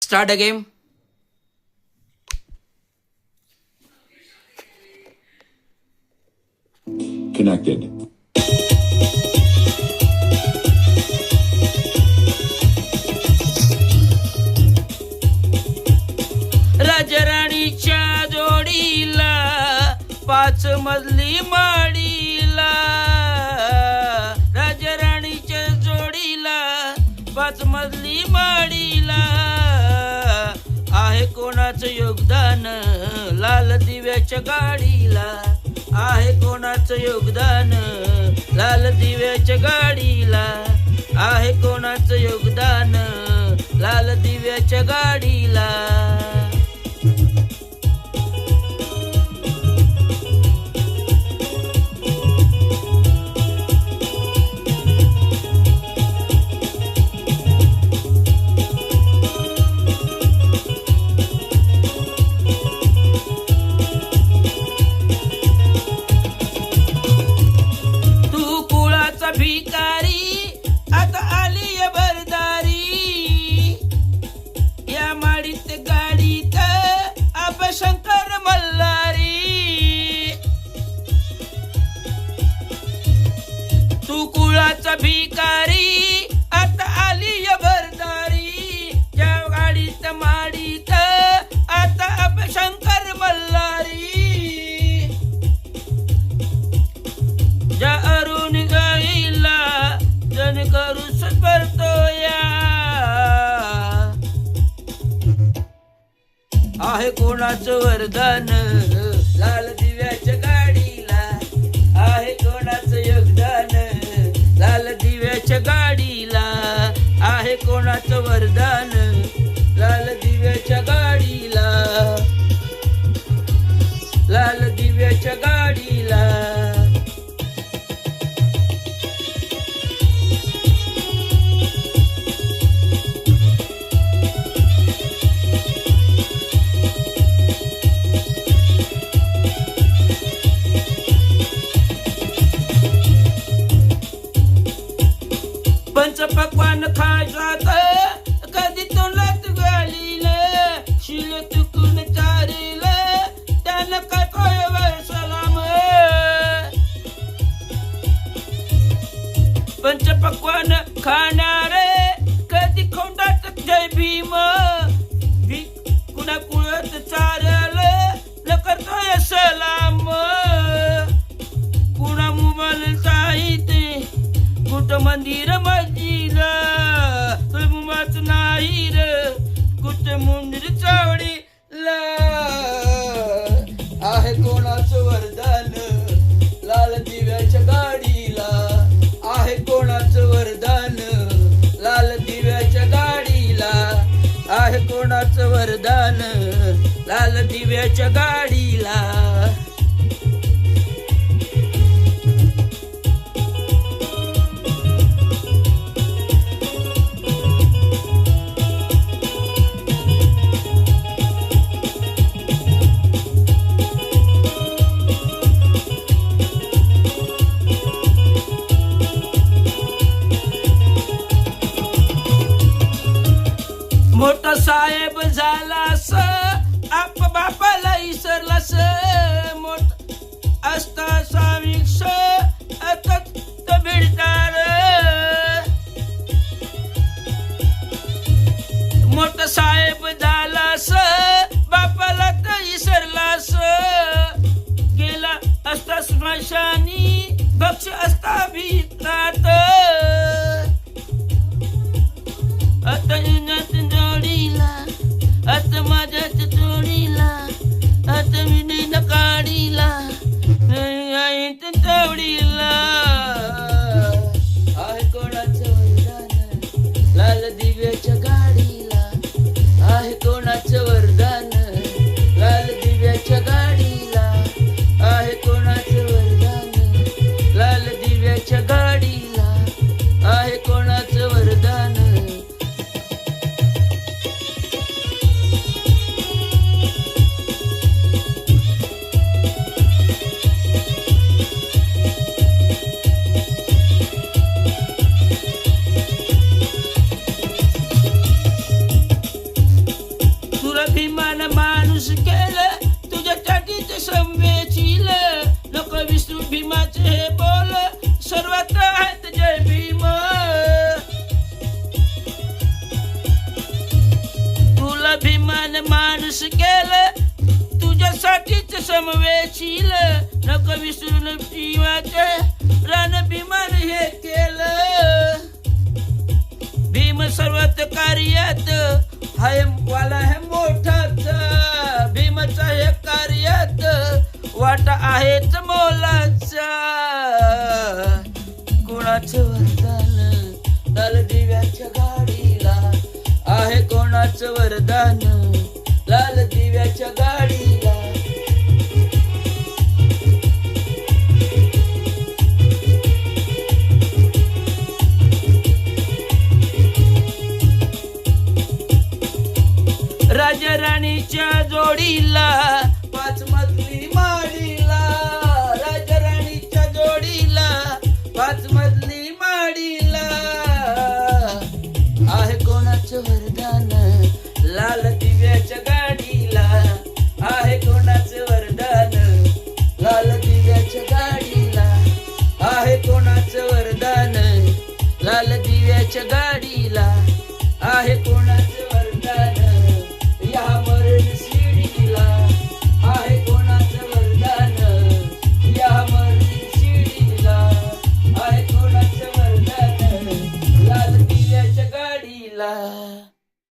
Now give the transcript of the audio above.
Start the game. Connected. राजराणीच्या जोडीला 5 मजली माडीला, राजराणीच्या जोडीला 5 मजली माडीला, आहे कोणाचं योगदान लाल दिव्याच्या गाडीला, आहे कोणाचं योगदान लाल दिव्याच्या गाडीला, आहे कोणाचं योगदान लाल दिव्याच्या गाडीला. भिकारी आता आली भरदारी, या माडीत गाडीत आबा शंकर मल्हारी. तू कुळाचा भिकारी आता आली भरदारी, या गाडीत माडीत आता आबा शंकर मल्हारी. ज्या अरुण गाईला जन करू सत्परतो या, आहे कोणाचं वरदान लाल दिव्याच्या गाडीला, आहे कोणाचं योगदान लाल दिव्याच्या गाडीला, आहे कोणाचं वरदान लाल दिव्याच्या गाडीला, लाल दिव्याच्या गाडीला. पंचपक्वान खायचात कधी तोंडात घालीलं, शिल तुकून चारीलं त्यानं काय वर सलाम. पंचपक्वान खाणारे कधी खोंडात जय भीम, कुणा कुळत चारलं न करतोय सलाम. कुणा मोबाईल साहित्य कुठं मंदिर मस्जिद मुमाच नाही र, कुठं मुंडीर चावडीला, आहे कोणाचं वरदान लाल दिव्याच्या गाडीला, आहे कोणाचं वरदान लाल दिव्याच्या गाडीला, आहे कोणाचं वरदान लाल दिव्याच्या गाडीला. मोठा साहेब झालास आप बापाला इसरलास, मोठा असता सामिक्ष अतत भिडतार. मोठा साहेब झालास बापाला तर इसरलास, गेला असता स्मशानी भक्ष असता भीतात. आता जोडीला आता माझ्याच जोडीला, आता मी नाही काढीला जोडीला, आहे कोणाचं वरदान लाल दिव्याच्या गाडीला, केलं तुझ्यासाठीच संवेशील नको विसरू भीमाचे हे बोल सर्वत्र आहेत जय भीम तुला भीमान माणूस केलं तुझ्यासाठीच समवेशील नको विसरून भीमाचे रण भीमान हे केलं भीम सर्वात कार्यात हाय वाला है मोठाच भीमचा हे कार्यात वाटा आहेच मोलाचा कोणाचं वरदान लाल दिव्याच्या गाडीला आहे कोणाचं वरदान लाल दिव्याच्या गाडीला राजा राणीच्या जोडीला 5 मजली माडी